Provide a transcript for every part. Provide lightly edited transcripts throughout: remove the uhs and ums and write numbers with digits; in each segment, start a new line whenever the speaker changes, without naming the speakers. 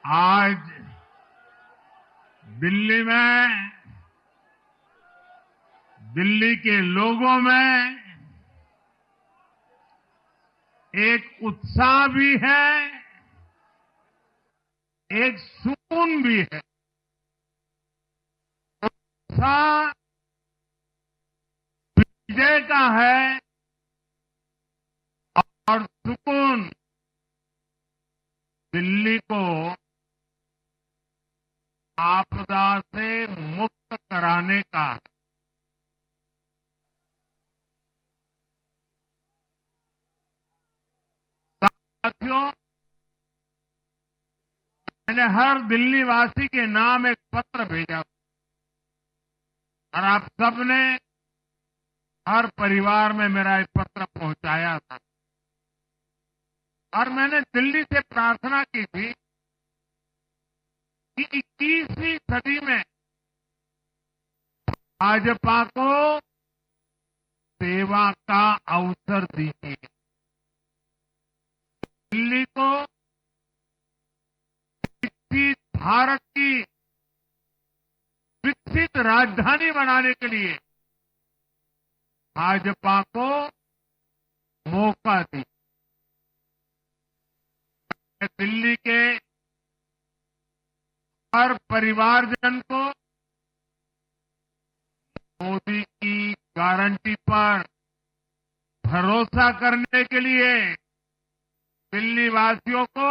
आज दिल्ली में, दिल्ली के लोगों में एक उत्साह भी है, एक सुकून भी है। उत्साह विजय का है और सुकून दिल्ली को आपदा से मुक्त कराने का है। साथियों, मैंने हर दिल्ली वासी के नाम एक पत्र भेजा और आप सबने हर परिवार में मेरा एक पत्र पहुंचाया था और मैंने दिल्ली से प्रार्थना की थी कि 21वीं सदी में भाजपा को सेवा का अवसर दीजिए। दिल्ली को विकसित भारत की विकसित राजधानी बनाने के लिए भाजपा को मौका दी। दिल्ली के हर परिवारजन को मोदी की गारंटी पर भरोसा करने के लिए दिल्ली वासियों को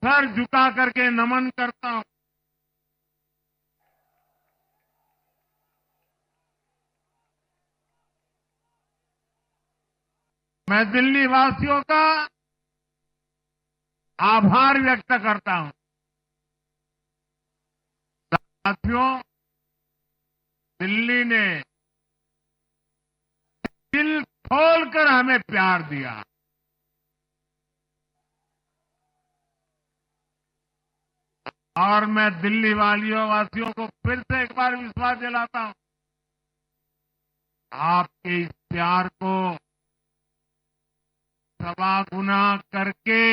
सर झुका करके नमन करता हूं। मैं दिल्ली वासियों का आभार व्यक्त करता हूं। साथियों, दिल्ली ने दिल खोलकर हमें प्यार दिया। और मैं दिल्ली वासियों को फिर से एक बार विश्वास दिलाता हूं, आपके इस प्यार को सवा गुना करके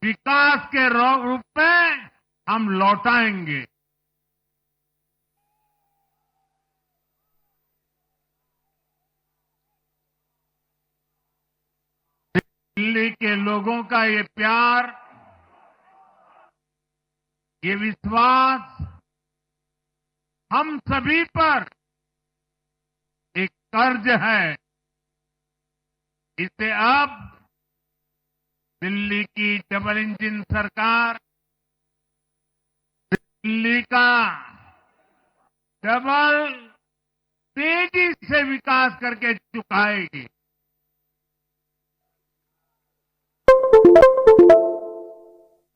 विकास के रूप में हम लौटाएंगे। दिल्ली के लोगों का ये प्यार, ये विश्वास हम सभी पर एक कर्ज है। इसे अब दिल्ली की डबल इंजन सरकार, दिल्ली का डबल तेजी से विकास करके चुकाएगी।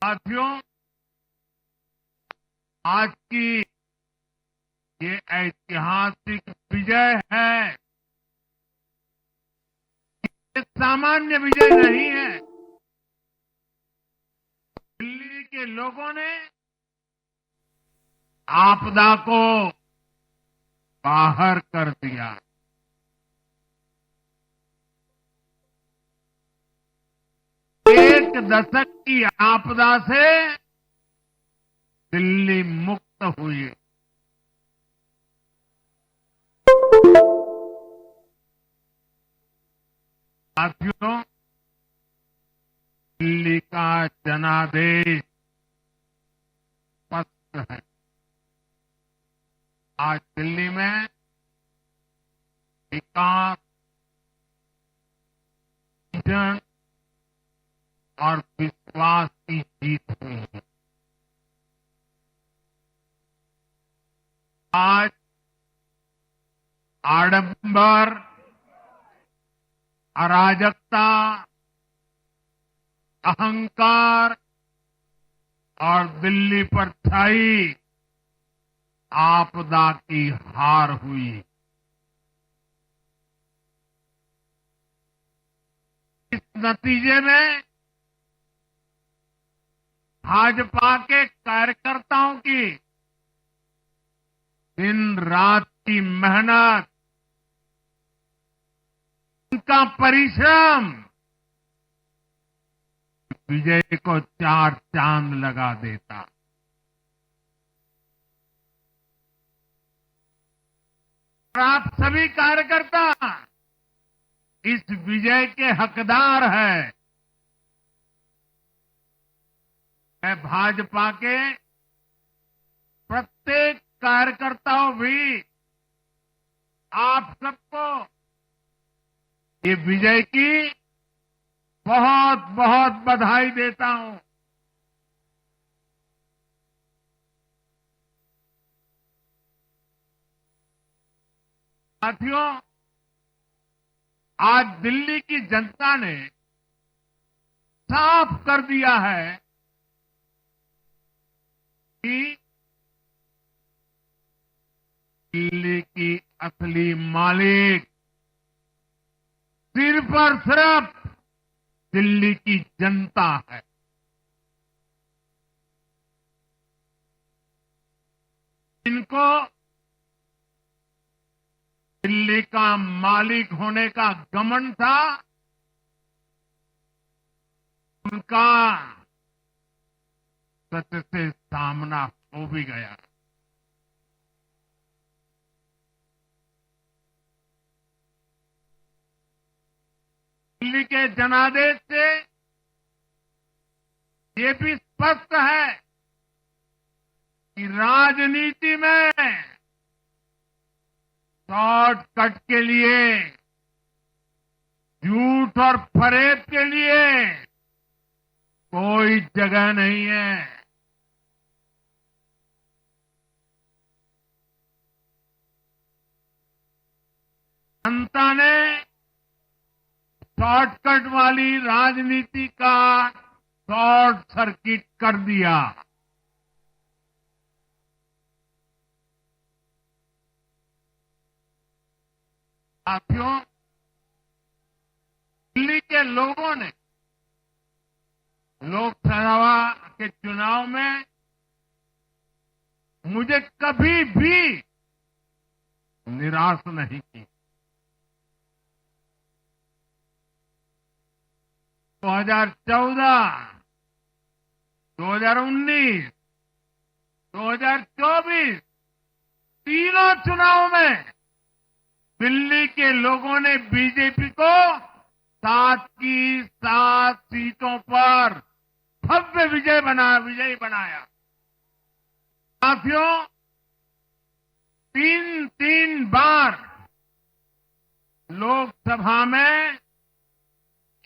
साथियों, आज की ये ऐतिहासिक विजय है, ये सामान्य विजय नहीं है। दिल्ली के लोगों ने आपदा को बाहर कर दिया। एक दशक की आपदा से दिल्ली मुक्त हुई। साथियों, दिल्ली का जनादेश स्पष्ट है। आज दिल्ली में विकास, विजन और विश्वास की जीत हुई है। आज आडंबर, अराजकता, अहंकार और दिल्ली पर छाई आपदा की हार हुई। इस नतीजे में भाजपा के कार्यकर्ताओं की दिन रात की मेहनत, उनका परिश्रम विजय को चार चांद लगा देता। और आप सभी कार्यकर्ता इस विजय के हकदार हैं। मैं भाजपा के प्रत्येक कार्यकर्ताओं भी आप सबको ये विजय की बहुत बहुत बधाई देता हूं। साथियों, आज दिल्ली की जनता ने साफ कर दिया है कि दिल्ली की असली मालिक सिर्फ और सिर्फ दिल्ली की जनता है। इनको दिल्ली का मालिक होने का घमंड था, उनका सत्य से सामना हो भी गया। दिल्ली के जनादेश से ये भी स्पष्ट है कि राजनीति में शॉर्टकट के लिए, झूठ और फरेब के लिए कोई जगह नहीं है। जनता ने शॉर्टकट वाली राजनीति का शॉर्ट सर्किट कर दिया। साथियों, दिल्ली के लोगों ने लोकसभा के चुनाव में मुझे कभी भी निराश नहीं की। 2014, 2019, 2024 तीनों चुनाव में दिल्ली के लोगों ने बीजेपी को 7 की 7 सीटों पर भव्य विजयी बनाया। साथियों, 3 बार लोकसभा में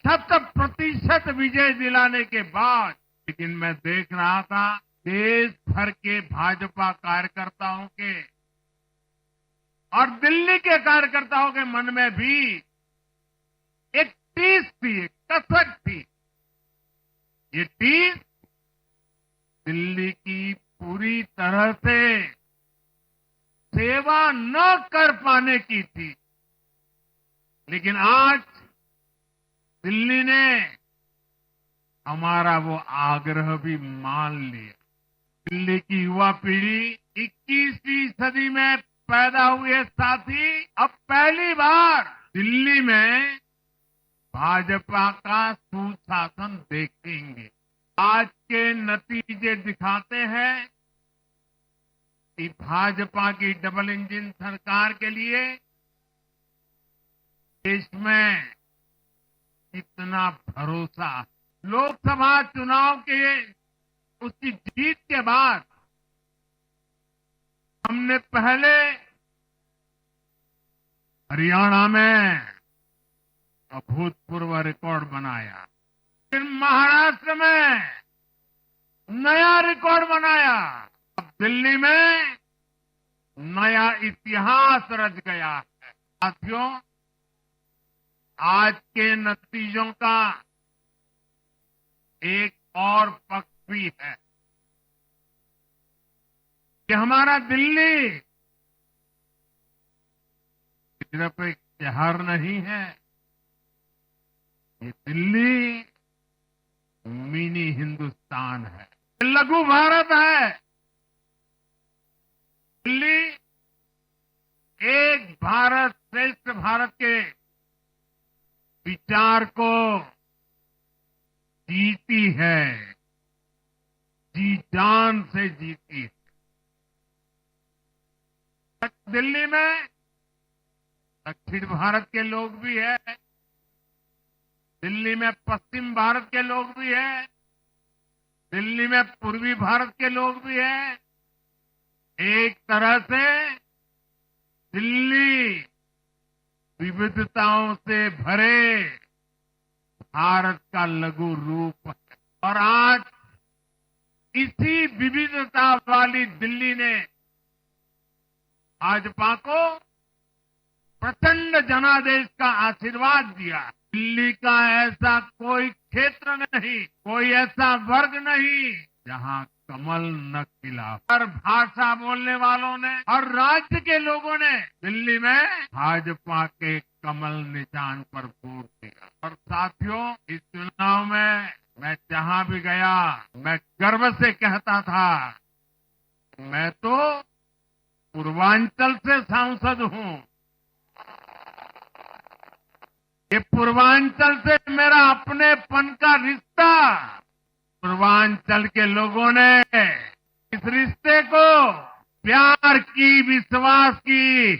100% विजय दिलाने के बाद, लेकिन मैं देख रहा था देश भर के भाजपा कार्यकर्ताओं के और दिल्ली के कार्यकर्ताओं के मन में भी एक टीस थी, एक कसक थी। ये टीस दिल्ली की पूरी तरह से सेवा न कर पाने की थी। लेकिन आज दिल्ली ने हमारा वो आग्रह भी मान लिया। दिल्ली की युवा पीढ़ी 21वीं सदी में पैदा हुए साथी अब पहली बार दिल्ली में भाजपा का सुशासन देखेंगे। आज के नतीजे दिखाते हैं कि भाजपा की डबल इंजन सरकार के लिए देश में कितना भरोसा। लोकसभा चुनाव के उसकी जीत के बाद हमने पहले हरियाणा में अभूतपूर्व रिकॉर्ड बनाया, फिर महाराष्ट्र में नया रिकॉर्ड बनाया, अब दिल्ली में नया इतिहास रच गया है। साथियों, आज के नतीजों का एक और पक्ष भी है कि हमारा दिल्ली सिर्फ एक शहर नहीं है, ये दिल्ली मिनी हिंदुस्तान है, लघु भारत है। दिल्ली एक भारत श्रेष्ठ भारत के विचार को जीती है, जी जान से जीती है। दिल्ली में दक्षिण भारत के लोग भी हैं, दिल्ली में पश्चिम भारत के लोग भी हैं, दिल्ली में पूर्वी भारत के लोग भी हैं। एक तरह से दिल्ली विविधताओं से भरे भारत का लघु रूप है। और आज इसी विविधता वाली दिल्ली ने भाजपा को प्रचंड जनादेश का आशीर्वाद दिया। दिल्ली का ऐसा कोई क्षेत्र नहीं, कोई ऐसा वर्ग नहीं जहां कमल न खिला। हर भाषा बोलने वालों ने, हर राज्य के लोगों ने दिल्ली में भाजपा के कमल निशान पर वोट दिया। और साथियों, इस चुनाव में मैं जहां भी गया, मैं गर्व से कहता था, मैं तो पूर्वांचल से सांसद हूं। ये पूर्वांचल से मेरा अपनेपन का रिश्ता, पूर्वांचल के लोगों ने इस रिश्ते को प्यार की, विश्वास की